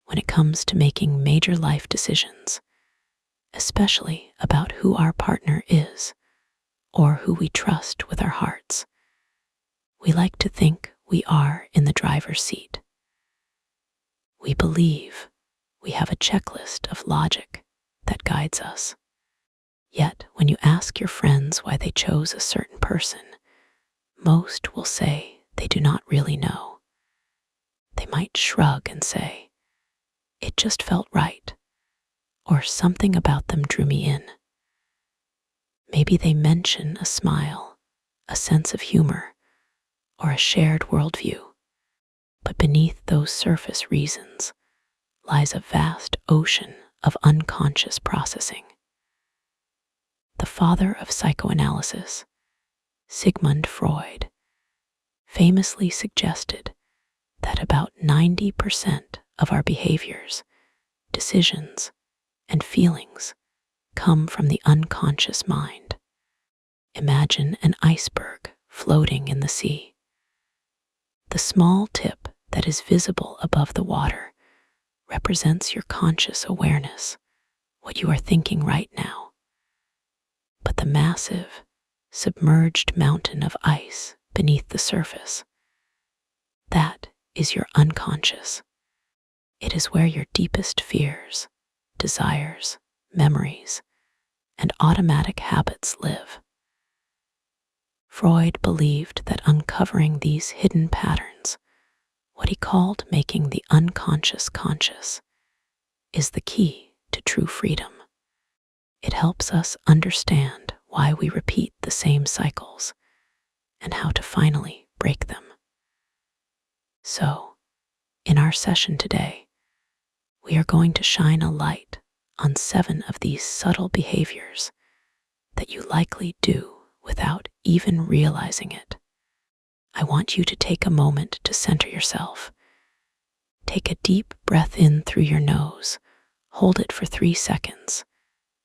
when it comes to making major life decisions, especially about who our partner is or who we trust with our hearts. We like to think we are in the driver's seat. We believe we have a checklist of logic that guides us. Yet, when you ask your friends why they chose a certain person, most will say they do not really know. They might shrug and say, "It just felt right," or "something about them drew me in." Maybe they mention a smile, a sense of humor, or a shared worldview. But beneath those surface reasons lies a vast ocean of unconscious processing. The father of psychoanalysis, Sigmund Freud, famously suggested that about 90% of our behaviors, decisions, and feelings come from the unconscious mind. Imagine an iceberg floating in the sea. The small tip that is visible above the water represents your conscious awareness, what you are thinking right now. But the massive, submerged mountain of ice beneath the surface, that is your unconscious. It is where your deepest fears, desires, memories, and automatic habits live. Freud believed that uncovering these hidden patterns, what he called making the unconscious conscious, is the key to true freedom. It helps us understand why we repeat the same cycles and how to finally break them. So, in our session today, we are going to shine a light on 7 of these subtle behaviors that you likely do without even realizing it. I want you to take a moment to center yourself. Take a deep breath in through your nose, hold it for 3 seconds,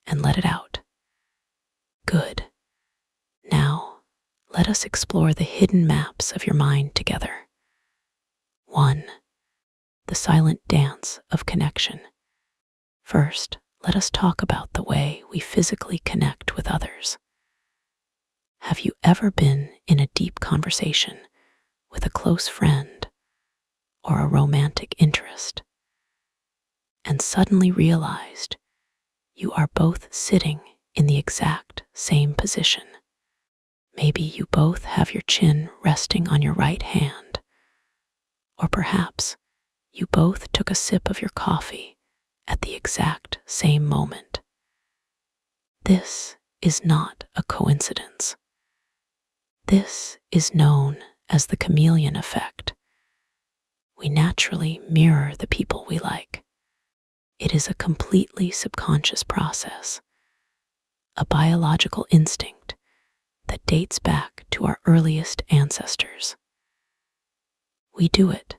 and let it out. Good. Now, let us explore the hidden maps of your mind together. 1. The silent dance of connection. First, let us talk about the way we physically connect with others. Have you ever been in a deep conversation with a close friend or a romantic interest and suddenly realized you are both sitting in the exact same position? Maybe you both have your chin resting on your right hand, or perhaps you both took a sip of your coffee at the exact same moment. This is not a coincidence. This is known as the chameleon effect. We naturally mirror the people we like. It is a completely subconscious process, a biological instinct that dates back to our earliest ancestors. We do it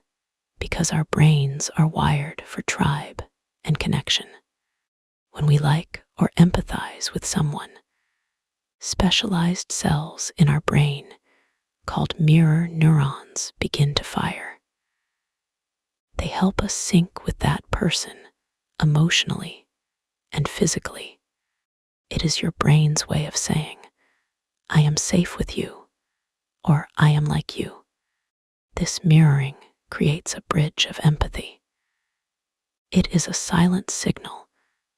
because our brains are wired for tribe and connection. When we like or empathize with someone, specialized cells in our brain called mirror neurons begin to fire. They help us sync with that person emotionally and physically. It is your brain's way of saying, "I am safe with you," or "I am like you." This mirroring creates a bridge of empathy. It is a silent signal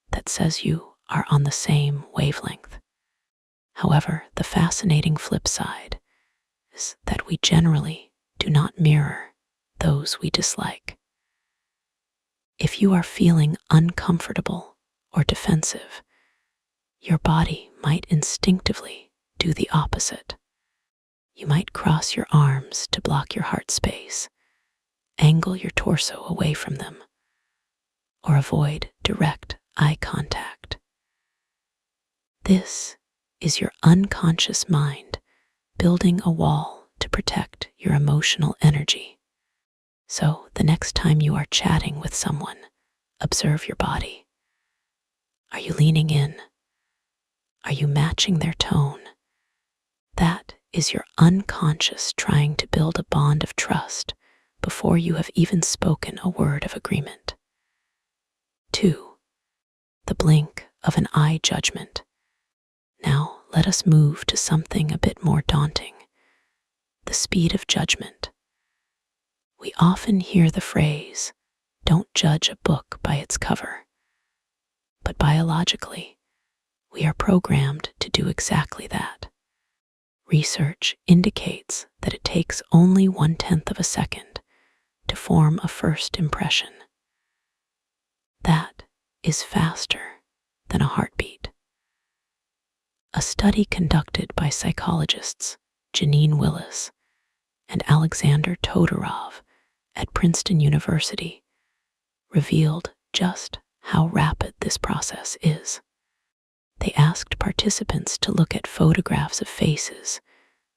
that says you are on the same wavelength. However, the fascinating flip side is that we generally do not mirror those we dislike. If you are feeling uncomfortable or defensive, your body might instinctively do the opposite. You might cross your arms to block your heart space, angle your torso away from them, or avoid direct eye contact. This is your unconscious mind building a wall to protect your emotional energy. So the next time you are chatting with someone, observe your body. Are you leaning in? Are you matching their tone? That is your unconscious trying to build a bond of trust before you have even spoken a word of agreement. the blink of an eye judgment. Now let us move to something a bit more daunting, the speed of judgment. We often hear the phrase, "Don't judge a book by its cover." But biologically, we are programmed to do exactly that. Research indicates that it takes only 1/10 of a second to form a first impression. That is faster than a heartbeat. A study conducted by psychologists Janine Willis and Alexander Todorov at Princeton University revealed just how rapid this process is. They asked participants to look at photographs of faces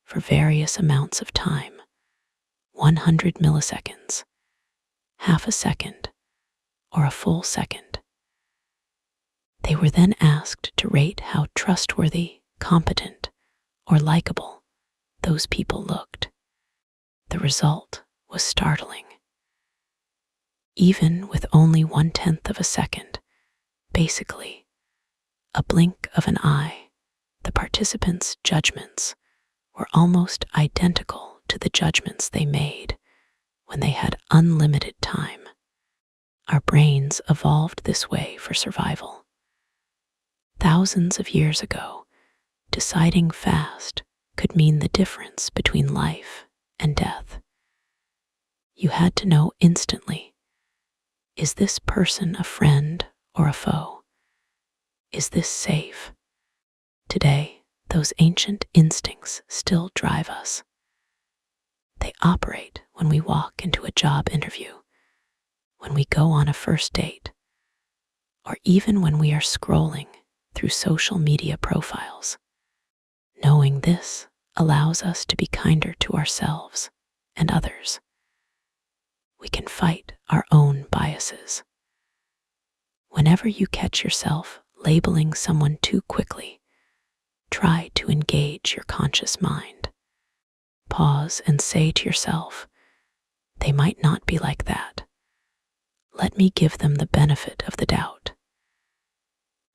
for various amounts of time, 100 milliseconds, half a second, or a full second. They were then asked to rate how trustworthy, competent, or likable those people looked. The result was startling. Even with only 1/10 of a second, basically a blink of an eye, the participants' judgments were almost identical to the judgments they made when they had unlimited time. Our brains evolved this way for survival. Thousands of years ago, deciding fast could mean the difference between life and death. You had to know instantly, is this person a friend or a foe? Is this safe? Today, those ancient instincts still drive us. They operate when we walk into a job interview, when we go on a first date, or even when we are scrolling through social media profiles. Knowing this allows us to be kinder to ourselves and others. We can fight our own biases. Whenever you catch yourself labeling someone too quickly, try to engage your conscious mind. Pause and say to yourself, they might not be like that. Let me give them the benefit of the doubt.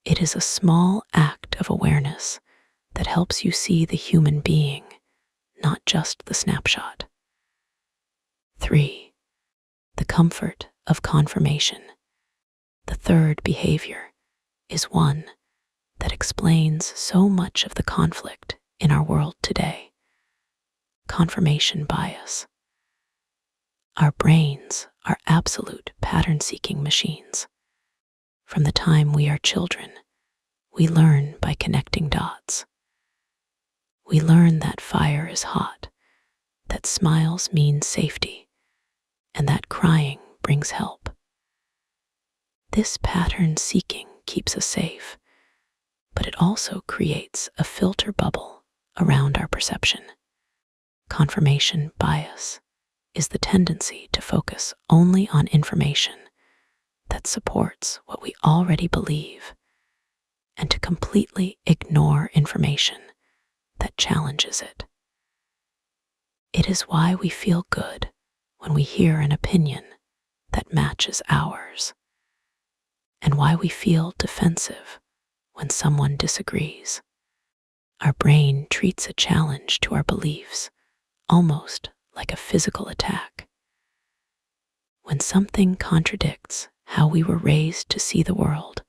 It is a small act of awareness that helps you see the human being, not just the snapshot. 3. The comfort of confirmation. The third behavior is one that explains so much of the conflict in our world today. Confirmation bias. Our brains are absolute pattern-seeking machines. From the time we are children, we learn by connecting dots. We learn that fire is hot, that smiles mean safety, and that crying brings help. This pattern seeking keeps us safe, but it also creates a filter bubble around our perception. Confirmation bias is the tendency to focus only on information that supports what we already believe and to completely ignore information that challenges it. It is why we feel good when we hear an opinion that matches ours, and why we feel defensive when someone disagrees. Our brain treats a challenge to our beliefs almost like a physical attack. When something contradicts how we were raised to see the world,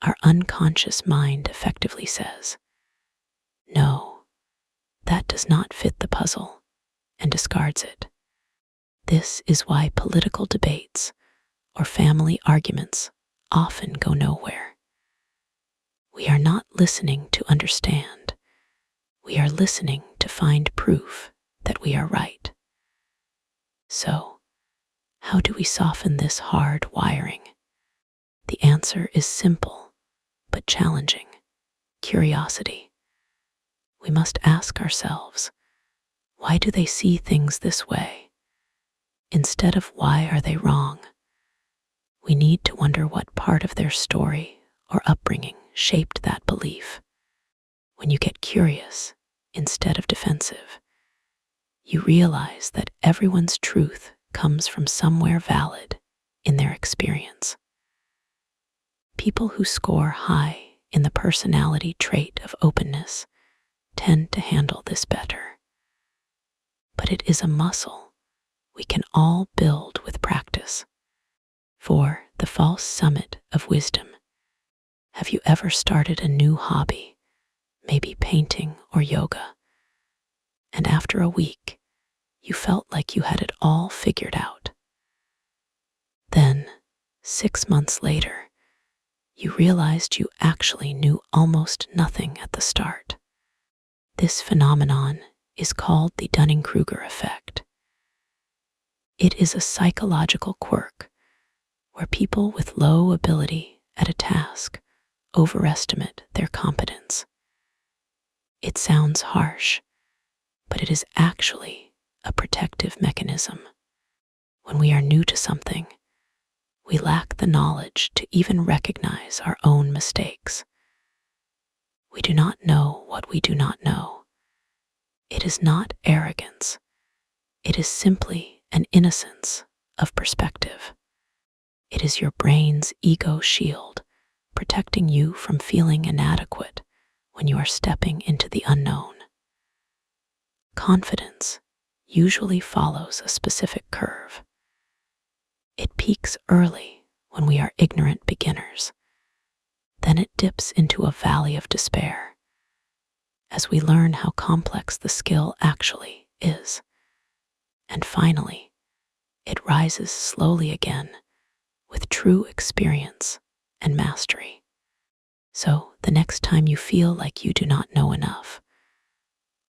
our unconscious mind effectively says, "No, that does not fit the puzzle," and discards it. This is why political debates or family arguments often go nowhere. We are not listening to understand. We are listening to find proof that we are right. So, how do we soften this hard wiring? The answer is simple, but challenging: curiosity. We must ask ourselves, why do they see things this way? Instead of why are they wrong? We need to wonder what part of their story or upbringing shaped that belief. When you get curious instead of defensive, you realize that everyone's truth comes from somewhere valid in their experience. People who score high in the personality trait of openness tend to handle this better. But it is a muscle we can all build with practice. For the false summit of wisdom, have you ever started a new hobby, maybe painting or yoga, and after a week, you felt like you had it all figured out? Then, 6 months later, you realized you actually knew almost nothing at the start. This phenomenon is called the Dunning-Kruger effect. It is a psychological quirk where people with low ability at a task overestimate their competence. It sounds harsh, but it is actually a protective mechanism. When we are new to something, we lack the knowledge to even recognize our own mistakes. We do not know what we do not know. It is not arrogance. It is simply an innocence of perspective. It is your brain's ego shield protecting you from feeling inadequate when you are stepping into the unknown. Confidence usually follows a specific curve. It peaks early when we are ignorant beginners. Then it dips into a valley of despair as we learn how complex the skill actually is. And finally, it rises slowly again with true experience and mastery. So the next time you feel like you do not know enough,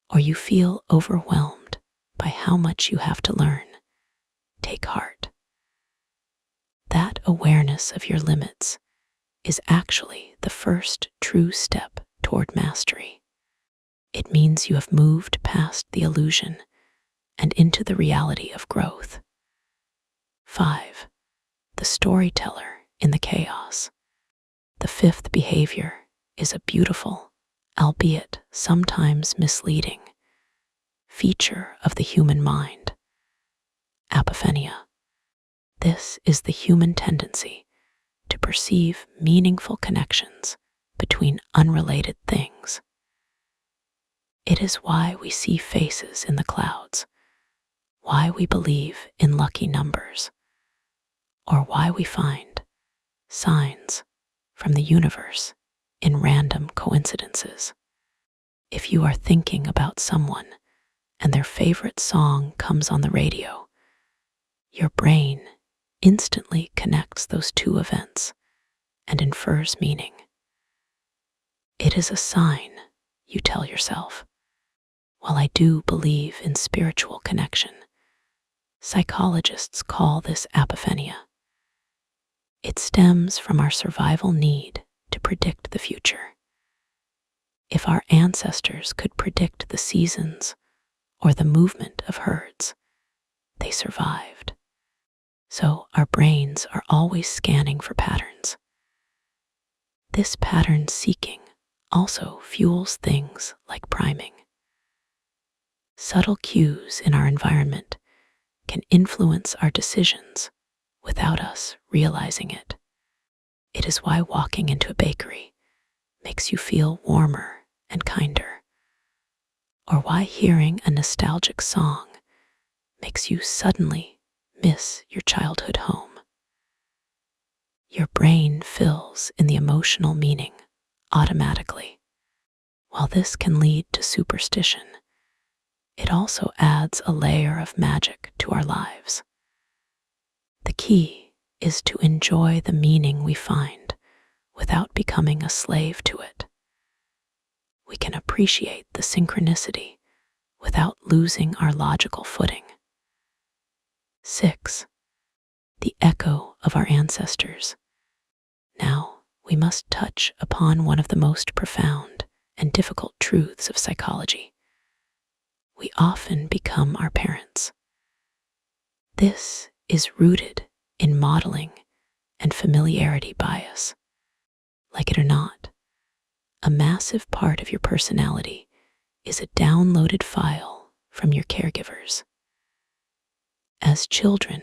or you feel overwhelmed by how much you have to learn, take heart. That awareness of your limits is actually the first true step toward mastery. It means you have moved past the illusion and into the reality of growth. 5. The storyteller in the chaos. The fifth behavior is a beautiful, albeit sometimes misleading, feature of the human mind: apophenia. This is the human tendency to perceive meaningful connections between unrelated things. It is why we see faces in the clouds, why we believe in lucky numbers, or why we find signs from the universe in random coincidences. If you are thinking about someone and their favorite song comes on the radio, your brain instantly connects those two events and infers meaning. It is a sign, you tell yourself. While I do believe in spiritual connection, psychologists call this apophenia. It stems from our survival need to predict the future. If our ancestors could predict the seasons or the movement of herds, they survived. So our brains are always scanning for patterns. This pattern seeking also fuels things like priming. Subtle cues in our environment can influence our decisions without us realizing it. It is why walking into a bakery makes you feel warmer and kinder, or why hearing a nostalgic song makes you suddenly miss your childhood home. Your brain fills in the emotional meaning automatically. While this can lead to superstition, it also adds a layer of magic to our lives. The key is to enjoy the meaning we find without becoming a slave to it. We can appreciate the synchronicity without losing our logical footing. 6. The echo of our ancestors. Now, we must touch upon one of the most profound and difficult truths of psychology. We often become our parents. This is rooted in modeling and familiarity bias. Like it or not, a massive part of your personality is a downloaded file from your caregivers. As children,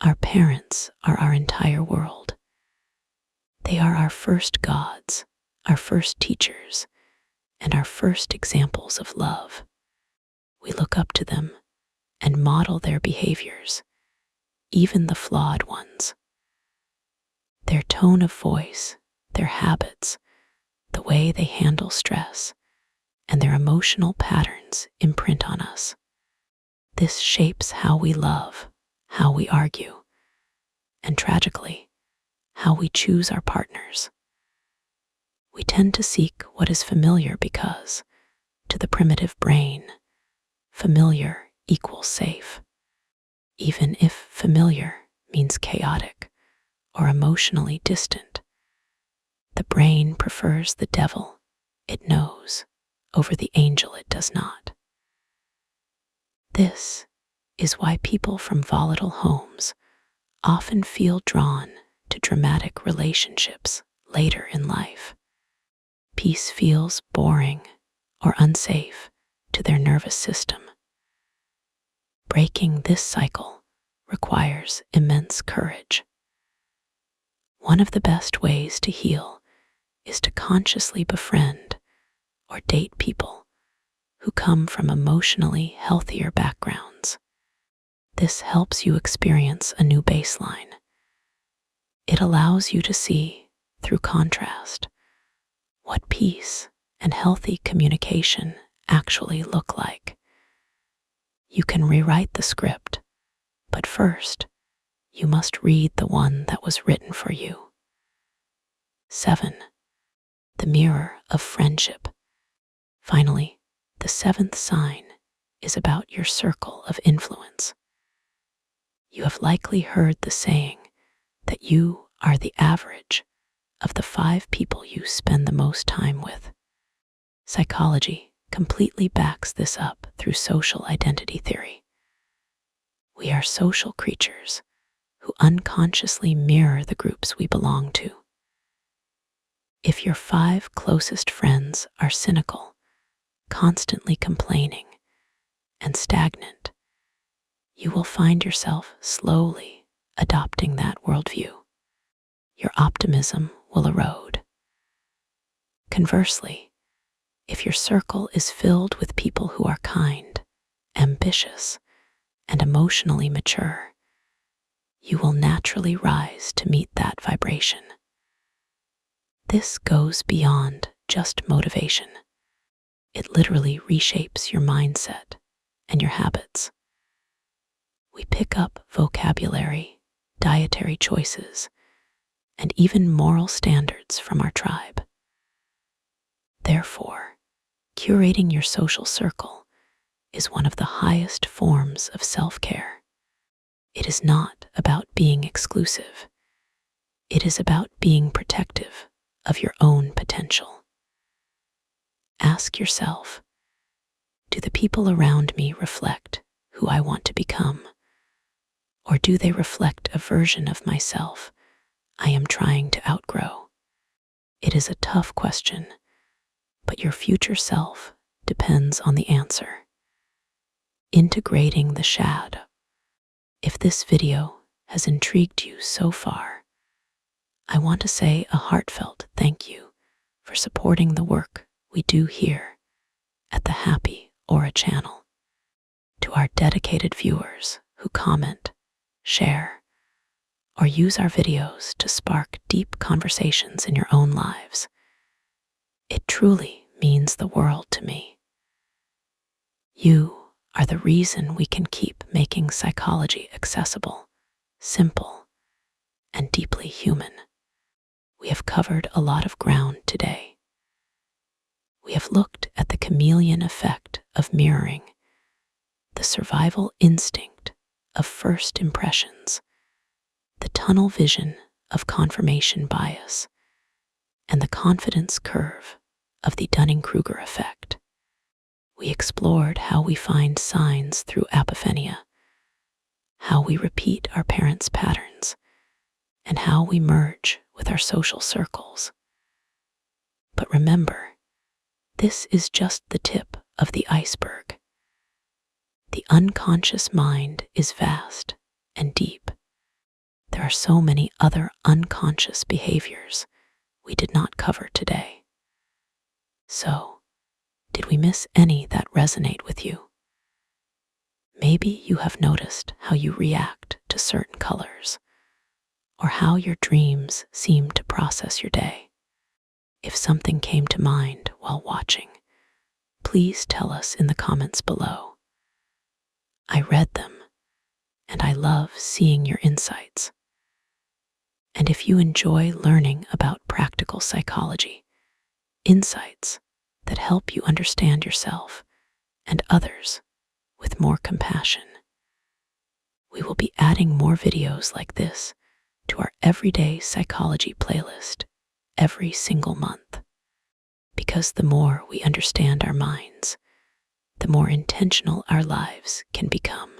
our parents are our entire world. They are our first gods, our first teachers, and our first examples of love. We look up to them and model their behaviors, even the flawed ones. Their tone of voice, their habits, the way they handle stress, and their emotional patterns imprint on us. This shapes how we love, how we argue, and tragically, how we choose our partners. We tend to seek what is familiar because, to the primitive brain, familiar equals safe. Even if familiar means chaotic or emotionally distant, the brain prefers the devil it knows over the angel it does not. This is why people from volatile homes often feel drawn to dramatic relationships later in life. Peace feels boring or unsafe to their nervous system. Breaking this cycle requires immense courage. One of the best ways to heal is to consciously befriend or date people who come from emotionally healthier backgrounds. This helps you experience a new baseline. It allows you to see, through contrast, what peace and healthy communication actually look like. You can rewrite the script, but first, you must read the one that was written for you. 7. The mirror of friendship. Finally, the seventh sign is about your circle of influence. You have likely heard the saying that you are the average of the 5 people you spend the most time with. Psychology completely backs this up through social identity theory. We are social creatures who unconsciously mirror the groups we belong to. If your 5 closest friends are cynical, constantly complaining, and stagnant, you will find yourself slowly adopting that worldview. Your optimism will erode. Conversely, if your circle is filled with people who are kind, ambitious, and emotionally mature, you will naturally rise to meet that vibration. This goes beyond just motivation. It literally reshapes your mindset and your habits. We pick up vocabulary, dietary choices, and even moral standards from our tribe. Therefore, curating your social circle is one of the highest forms of self-care. It is not about being exclusive. It is about being protective of your own potential. Ask yourself, do the people around me reflect who I want to become? Or do they reflect a version of myself I am trying to outgrow? It is a tough question, but your future self depends on the answer. Integrating the shadow. If this video has intrigued you so far, I want to say a heartfelt thank you for supporting the work we do here at the Happy Aura channel. To our dedicated viewers who comment, share, or use our videos to spark deep conversations in your own lives, it truly means the world to me. You are the reason we can keep making psychology accessible, simple, and deeply human. We have covered a lot of ground today. We have looked at the chameleon effect of mirroring, the survival instinct of first impressions, the tunnel vision of confirmation bias, and the confidence curve of the Dunning-Kruger effect. We explored how we find signs through apophenia, how we repeat our parents' patterns, and how we merge with our social circles. But remember, this is just the tip of the iceberg. The unconscious mind is vast and deep. There are so many other unconscious behaviors we did not cover today. So, did we miss any that resonate with you? Maybe you have noticed how you react to certain colors, or how your dreams seem to process your day. If something came to mind while watching, please tell us in the comments below. I read them, and I love seeing your insights. And if you enjoy learning about practical psychology, insights that help you understand yourself and others with more compassion, we will be adding more videos like this to our Everyday Psychology playlist every single month. Because the more we understand our minds, the more intentional our lives can become.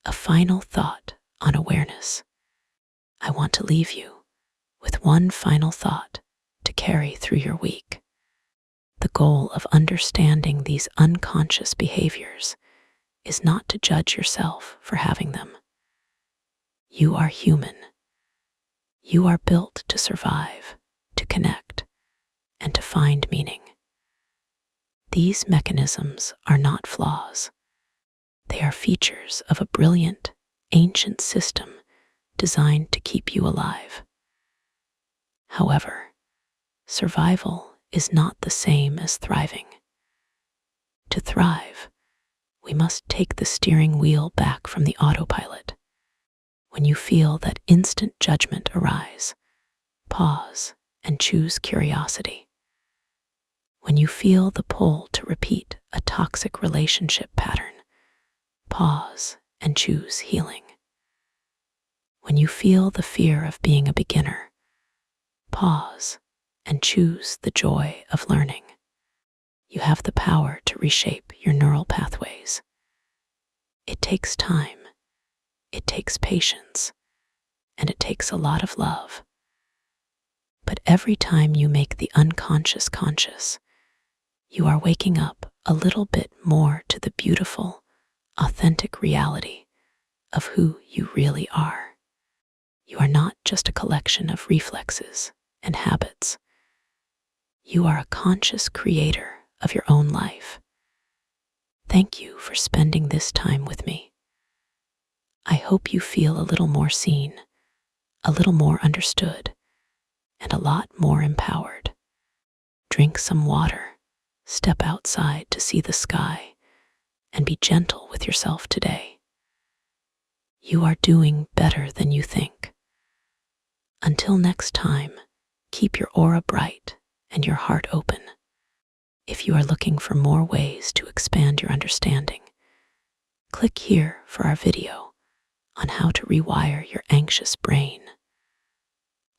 A final thought on awareness. I want to leave you with one final thought to carry through your week. The goal of understanding these unconscious behaviors is not to judge yourself for having them. You are human. You are built to survive, to connect, and to find meaning. These mechanisms are not flaws. They are features of a brilliant, ancient system designed to keep you alive. However, survival is not the same as thriving. To thrive, we must take the steering wheel back from the autopilot. When you feel that instant judgment arise, pause and choose curiosity. When you feel the pull to repeat a toxic relationship pattern, pause and choose healing. When you feel the fear of being a beginner, pause and choose the joy of learning. You have the power to reshape your neural pathways. It takes time, it takes patience, and it takes a lot of love. But every time you make the unconscious conscious, you are waking up a little bit more to the beautiful, authentic reality of who you really are. You are not just a collection of reflexes and habits. You are a conscious creator of your own life. Thank you for spending this time with me. I hope you feel a little more seen, a little more understood, and a lot more empowered. Drink some water, step outside to see the sky, and be gentle with yourself today. You are doing better than you think. Until next time, keep your aura bright and your heart open. If you are looking for more ways to expand your understanding, click here for our video on how to rewire your anxious brain,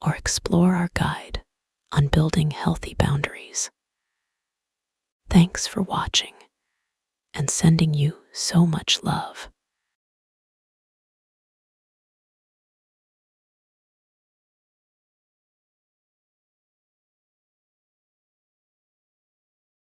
or explore our guide on building healthy boundaries. Thanks for watching and sending you so much love.